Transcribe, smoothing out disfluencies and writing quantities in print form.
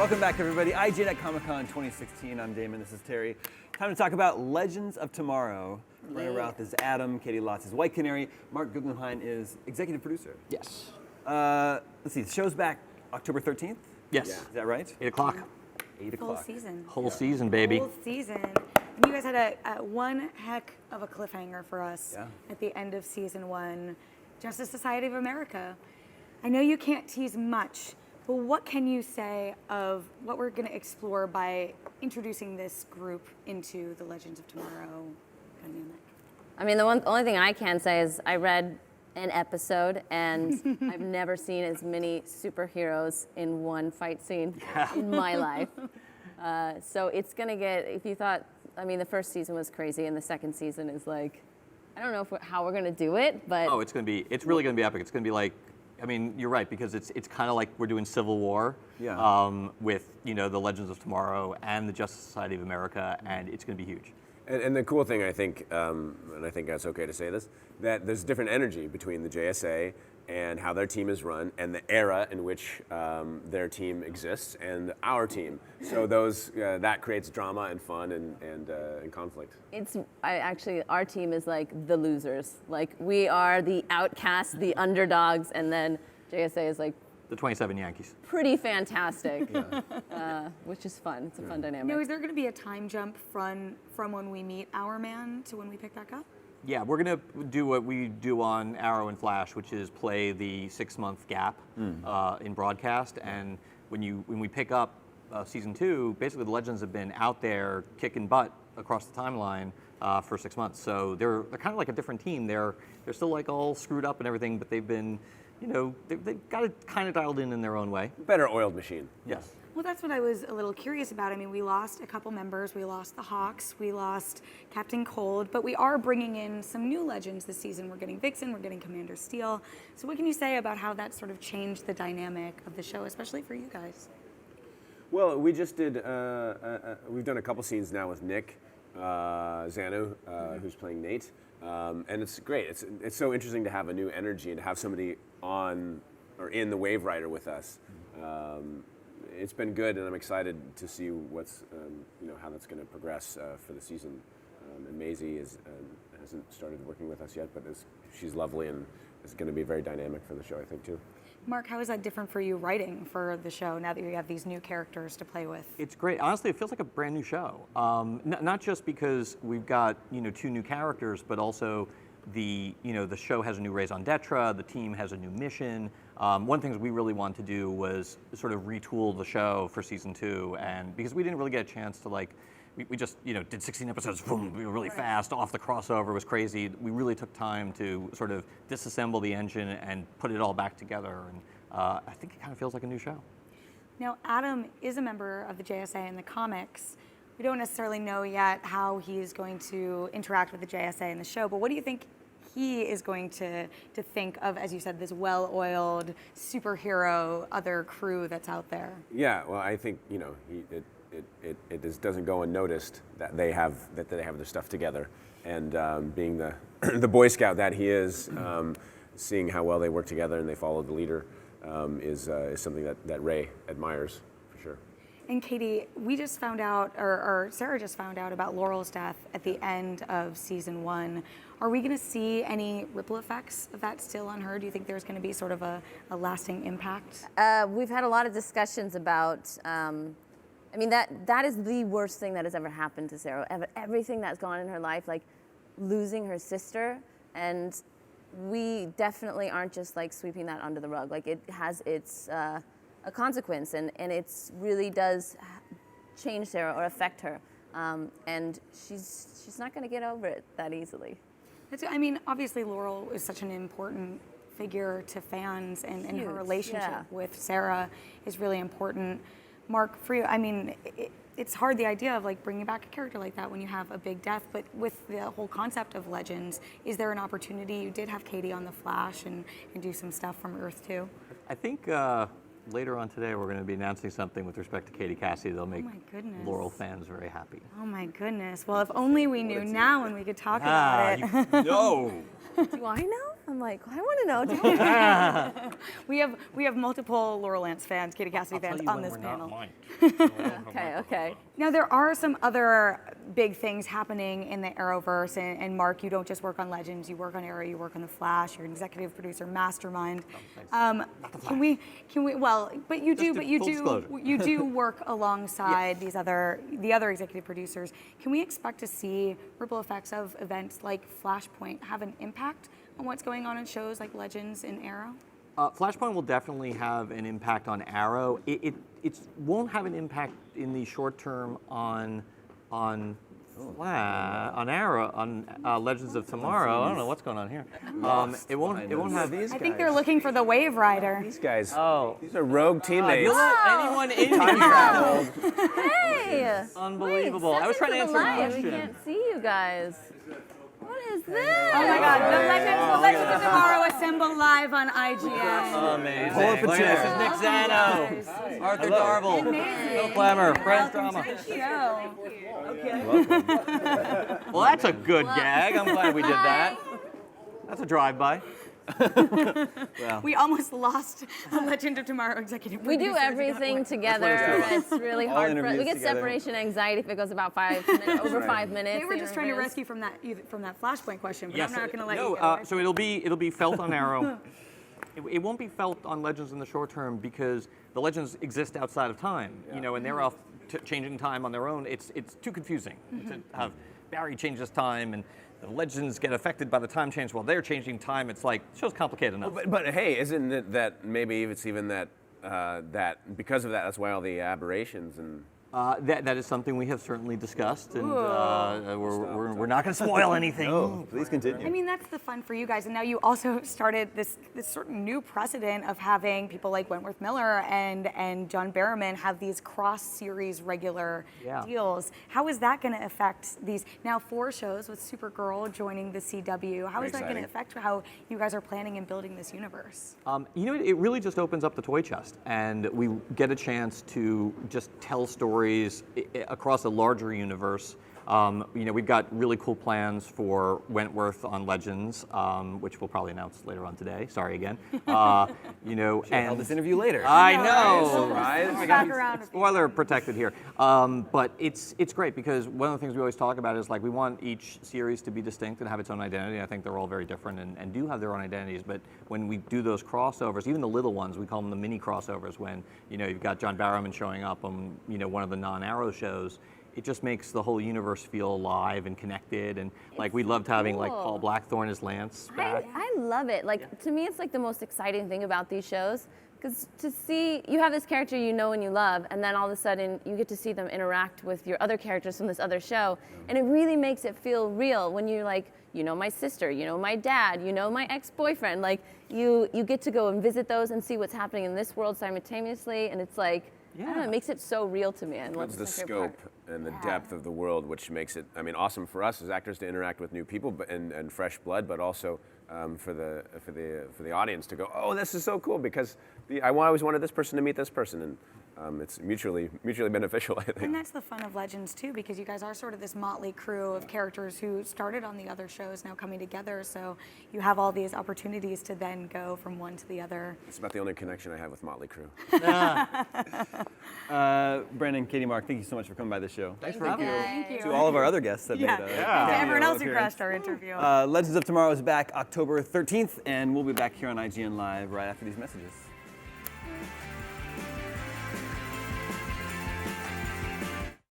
Welcome back, everybody. IGN at Comic-Con 2016. I'm Damon. This is Terry. Time to talk about Legends of Tomorrow. Brian Routh is Adam. Caity Lotz is White Canary. Marc Guggenheim is executive producer. Yes. Let's see. The show's back October 13th. Yes. Is that right? 8 o'clock. 8 o'clock. Whole season. Whole season, baby. Whole season. And you guys had a one heck of a cliffhanger for us at the end of season 1. Justice Society of America. I know you can't tease much, but what can you say of what we're going to explore by introducing this group into the Legends of Tomorrow dynamic? I mean, the only thing I can say is I read an episode, and I've never seen as many superheroes in one fight scene in my life. So it's gonna get, if you thought, I mean, the first season was crazy, and the second season is like, I don't know how we're gonna do it, but. Oh, it's really gonna be epic. It's gonna be like, I mean, you're right, because it's kind of like we're doing Civil War with, the Legends of Tomorrow and the Justice Society of America, and it's gonna be huge. And the cool thing, I think, and I think that's okay to say this, that there's different energy between the JSA and how their team is run and the era in which their team exists and our team. So that creates drama and fun and conflict. Our team is like the losers. Like, we are the outcasts, the underdogs, and then JSA is like The 27 Yankees. pretty fantastic, which is fun. It's a fun dynamic. Now, is there going to be a time jump from when we meet Our Man to when we pick back up? Yeah, we're gonna do what we do on Arrow and Flash, which is play the 6-month gap in broadcast. And when we pick up season 2, basically the Legends have been out there kicking butt across the timeline for 6 months. So they're kind of like a different team. They're still like all screwed up and everything, but they've been, they've got it kind of dialed in their own way. Better oiled machine. Yes. Well, that's what I was a little curious about. I mean, we lost a couple members. We lost the Hawks. We lost Captain Cold. But we are bringing in some new legends this season. We're getting Vixen. We're getting Commander Steel. So what can you say about how that sort of changed the dynamic of the show, especially for you guys? Well, we just did, we've done a couple scenes now with Nick Zanu, who's playing Nate. And it's great. It's so interesting to have a new energy and to have somebody on or in the Wave Rider with us. It's been good, and I'm excited to see what's, how that's going to progress for the season. And Maisie hasn't started working with us yet, but she's lovely and is going to be very dynamic for the show, I think, too. Mark, how is that different for you writing for the show now that you have these new characters to play with? It's great. Honestly, it feels like a brand new show. Not just because we've got 2 new characters, but also the show has a new raison d'etre. The team has a new mission. One of the things we really wanted to do was sort of retool the show for season 2, and because we didn't really get a chance to we just did 16 episodes, boom, we were really fast off the crossover. It was crazy. We really took time to sort of disassemble the engine and put it all back together, and I think it kind of feels like a new show. Now, Adam is a member of the JSA in the comics. We don't necessarily know yet how he's going to interact with the JSA in the show, but what do you think he is going to think of, as you said, this well-oiled superhero other crew that's out there? Yeah, well, I think it doesn't go unnoticed that they have their stuff together, and being the Boy Scout that he is, seeing how well they work together and they follow the leader is something that Ray admires for sure. And Caity, we just found out, or Sarah just found out about Laurel's death at the end of season 1. Are we going to see any ripple effects of that still on her? Do you think there's going to be sort of a lasting impact? We've had a lot of discussions about, that is the worst thing that has ever happened to Sarah. Everything that's gone in her life, like losing her sister, and we definitely aren't just like sweeping that under the rug. Like, it has its a consequence, and it really does change Sarah or affect her, and she's not going to get over it that easily. Obviously Laurel is such an important figure to fans, and her relationship with Sarah is really important. Mark, for you, it's hard, the idea of bringing back a character like that when you have a big death, but with the whole concept of Legends, is there an opportunity? You did have Caity on The Flash and do some stuff from Earth too. I think later on today we're going to be announcing something with respect to Katie Cassidy that'll make Laurel fans very happy. Oh my goodness. Well, if only we knew now and we could talk about it. No. Do I know? I'm like, I want to know. Tell me. We have multiple Laurel Lance fans, Katie Cassidy fans on this panel. Okay. Now there are some other big things happening in the Arrowverse, and Mark, you don't just work on Legends, you work on Arrow, you work on The Flash, you're an executive producer, mastermind. Can we? Well, but you do work alongside the other executive producers. Can we expect to see ripple effects of events like Flashpoint have an impact on what's going on in shows like Legends and Arrow? Flashpoint will definitely have an impact on Arrow. It won't have an impact in the short term on Arrow, on Legends of Tomorrow. I don't know what's going on here. It won't have these. I think they're looking for the Wave Rider. These guys. Oh, These are rogue teammates. you let anyone in here? Hey! Unbelievable. Wait, I was trying to answer a live. question. We can't see you guys. What is this? Oh my God! The Legends of Tomorrow assemble live on IGN. Amazing. Pull up a Look chair. at this. This is Nick Zano, Arthur Darvill, Amazing. Bill Clemmer, Brand Drama. Well, that's a good gag. I'm glad we did that. That's a drive-by. We almost lost a Legend of Tomorrow executive We producer. do everything together. It's really All hard for us. interviews We get together. separation anxiety if it goes about 5 minutes, over 5 minutes. They were just trying to interviews. rescue from that Flashpoint question, but Yes. I'm not going to let no, you go. so it'll be felt on Arrow. It won't be felt on Legends in the short term because the Legends exist outside of time, and they're off changing time on their own. It's too confusing to have Barry change his time and the Legends get affected by the time change while they're changing time. It's like, show's complicated enough. But hey, isn't it that maybe it's even that because of that's why all the aberrations and That is something we have certainly discussed, and we're not going to spoil anything. No, please continue. I mean, that's the fun for you guys. And now you also started this sort of new precedent of having people like Wentworth Miller and John Barrowman have these cross-series regular deals. How is that going to affect these now 4 shows with Supergirl joining the CW? How is that going to affect how you guys are planning and building this universe? It really just opens up the toy chest, and we get a chance to just tell stories across a larger universe. We've got really cool plans for Wentworth on Legends, which we'll probably announce later on today. Sorry again. I'll this interview later. I know. surprise. Back around. Spoiler protected here. But it's great because one of the things we always talk about is like we want each series to be distinct and have its own identity. I think they're all very different and do have their own identities. But when we do those crossovers, even the little ones, we call them the mini crossovers. When you've got John Barrowman showing up on one of the non-Arrow shows. It just makes the whole universe feel alive and connected, and like we loved having like Paul Blackthorne as Lance back. I love it. To me, it's like the most exciting thing about these shows, because to see you have this character you know and you love, and then all of a sudden you get to see them interact with your other characters from this other show, and it really makes it feel real when you're like, my sister, my dad, my ex-boyfriend. Like you get to go and visit those and see what's happening in this world simultaneously, and it's like. I don't know, it makes it so real to me. And It's the scope and the depth of the world, which makes it, awesome for us as actors to interact with new people and fresh blood, but also for the audience to go, oh, this is so cool because I always wanted this person to meet this person, and it's mutually beneficial, I think. And that's the fun of Legends too, because you guys are sort of this motley crew of characters who started on the other shows now coming together. So you have all these opportunities to then go from one to the other. It's about the only connection I have with Motley Crue. Brandon, Katie, Mark, thank you so much for coming by the show. Thanks for having us. Thank you. To all of our other guests that made To everyone else who appearance. crashed our interview. Legends of Tomorrow is back October 13th, and we'll be back here on IGN Live right after these messages.